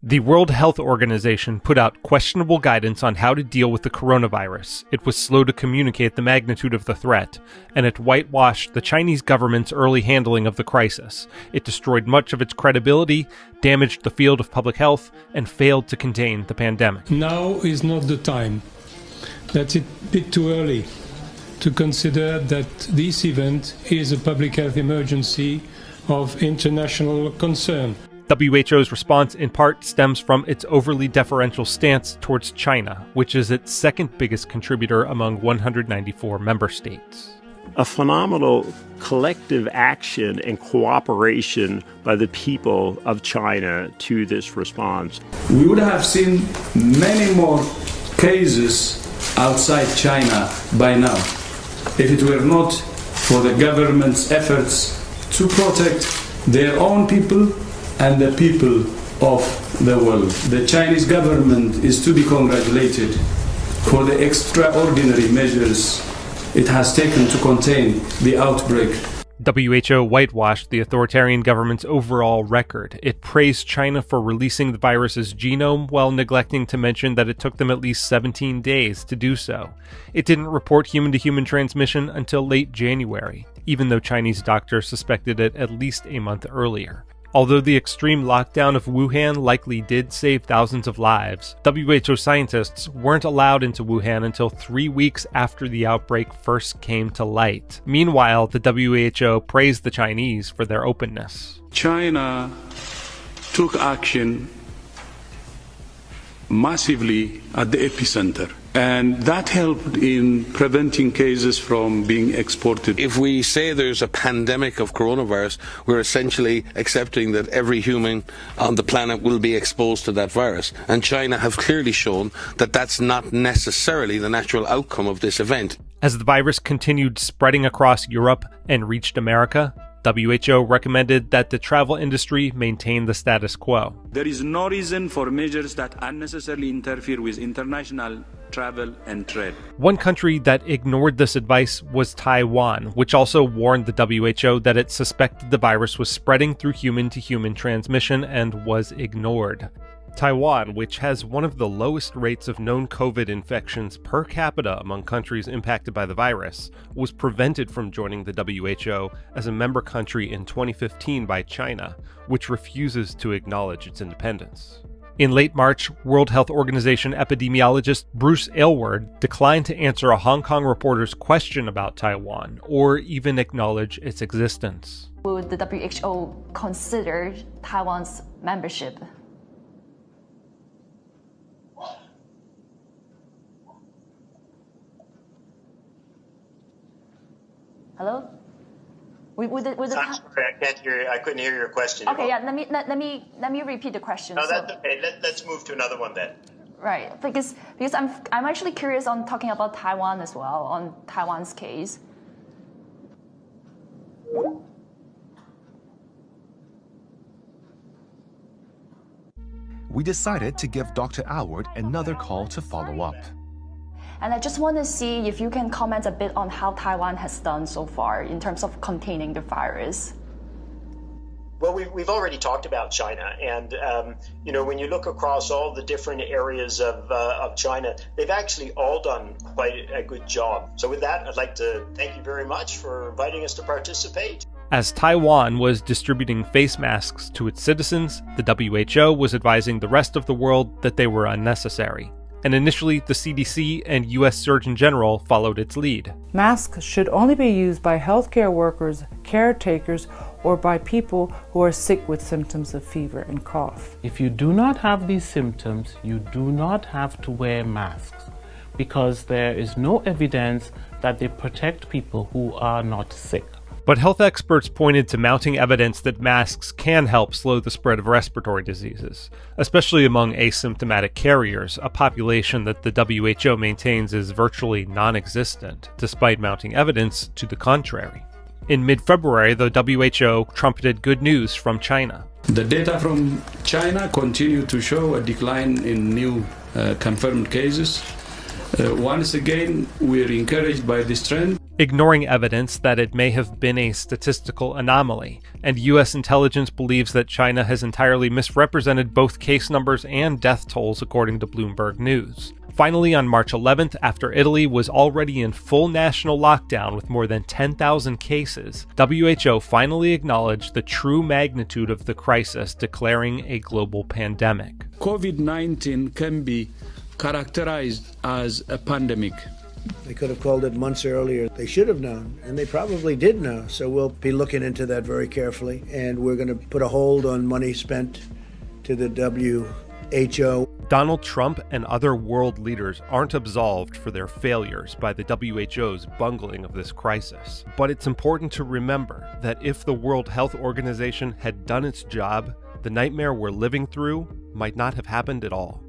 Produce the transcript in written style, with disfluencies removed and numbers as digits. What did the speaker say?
The World Health Organization put out questionable guidance on how to deal with the coronavirus. It was slow to communicate the magnitude of the threat, and it whitewashed the Chinese government's early handling of the crisis. It destroyed much of its credibility, damaged the field of public health, and failed to contain the pandemic. Now is not the time. That's a bit too early to consider that this event is a public health emergency of international concern. WHO's response in part stems from its overly deferential stance towards China, which is its second biggest contributor among 194 member states. A phenomenal collective action and cooperation by the people of China to this response. We would have seen many more cases outside China by now if it were not for the government's efforts to protect their own people and the people of the world. The Chinese government is to be congratulated for the extraordinary measures it has taken to contain the outbreak. WHO whitewashed the authoritarian government's overall record. It praised China for releasing the virus's genome while neglecting to mention that it took them at least 17 days to do so. It didn't report human-to-human transmission until late January, even though Chinese doctors suspected it at least a month earlier. Although the extreme lockdown of Wuhan likely did save thousands of lives, WHO scientists weren't allowed into Wuhan until 3 weeks after the outbreak first came to light. Meanwhile, the WHO praised the Chinese for their openness. China took action massively at the epicenter, and that helped in preventing cases from being exported. If we say there's a pandemic of coronavirus, we're essentially accepting that every human on the planet will be exposed to that virus. And China have clearly shown that that's not necessarily the natural outcome of this event. As the virus continued spreading across Europe and reached America, WHO recommended that the travel industry maintain the status quo. There is no reason for measures that unnecessarily interfere with international travel and trade. One country that ignored this advice was Taiwan, which also warned the WHO that it suspected the virus was spreading through human-to-human transmission and was ignored. Taiwan, which has one of the lowest rates of known COVID infections per capita among countries impacted by the virus, was prevented from joining the WHO as a member country in 2015 by China, which refuses to acknowledge its independence. In late March, World Health Organization epidemiologist Bruce Aylward declined to answer a Hong Kong reporter's question about Taiwan, or even acknowledge its existence. Would the WHO consider Taiwan's membership? Hello? I'm sorry, I can't hear. I couldn't hear your question. Okay, yeah. Let me repeat the question. No, that's okay. Let's move to another one then. Right, because I'm actually curious on talking about Taiwan as well, on Taiwan's case. We decided to give Dr. Aylward another call to follow up. And I just want to see if you can comment a bit on how Taiwan has done so far in terms of containing the virus. Well, we've already talked about China, and when you look across all the different areas of China, they've actually all done quite a good job. So with that, I'd like to thank you very much for inviting us to participate. As Taiwan was distributing face masks to its citizens, the WHO was advising the rest of the world that they were unnecessary. And initially, the CDC and U.S. Surgeon General followed its lead. Masks should only be used by healthcare workers, caretakers, or by people who are sick with symptoms of fever and cough. If you do not have these symptoms, you do not have to wear masks, because there is no evidence that they protect people who are not sick. But health experts pointed to mounting evidence that masks can help slow the spread of respiratory diseases, especially among asymptomatic carriers, a population that the WHO maintains is virtually non-existent, despite mounting evidence to the contrary. In mid-February, the WHO trumpeted good news from China. The data from China continue to show a decline in new confirmed cases. Once again, we're encouraged by this trend. ignoring evidence that it may have been a statistical anomaly, and U.S. intelligence believes that China has entirely misrepresented both case numbers and death tolls according to Bloomberg News. Finally, on March 11th, after Italy was already in full national lockdown with more than 10,000 cases, WHO finally acknowledged the true magnitude of the crisis, declaring a global pandemic. COVID-19 can be characterized as a pandemic. They could have called it months earlier. They should have known, and they probably did know. So we'll be looking into that very carefully, and we're going to put a hold on money spent to the WHO. Donald Trump and other world leaders aren't absolved for their failures by the WHO's bungling of this crisis. But it's important to remember that if the World Health Organization had done its job, the nightmare we're living through might not have happened at all.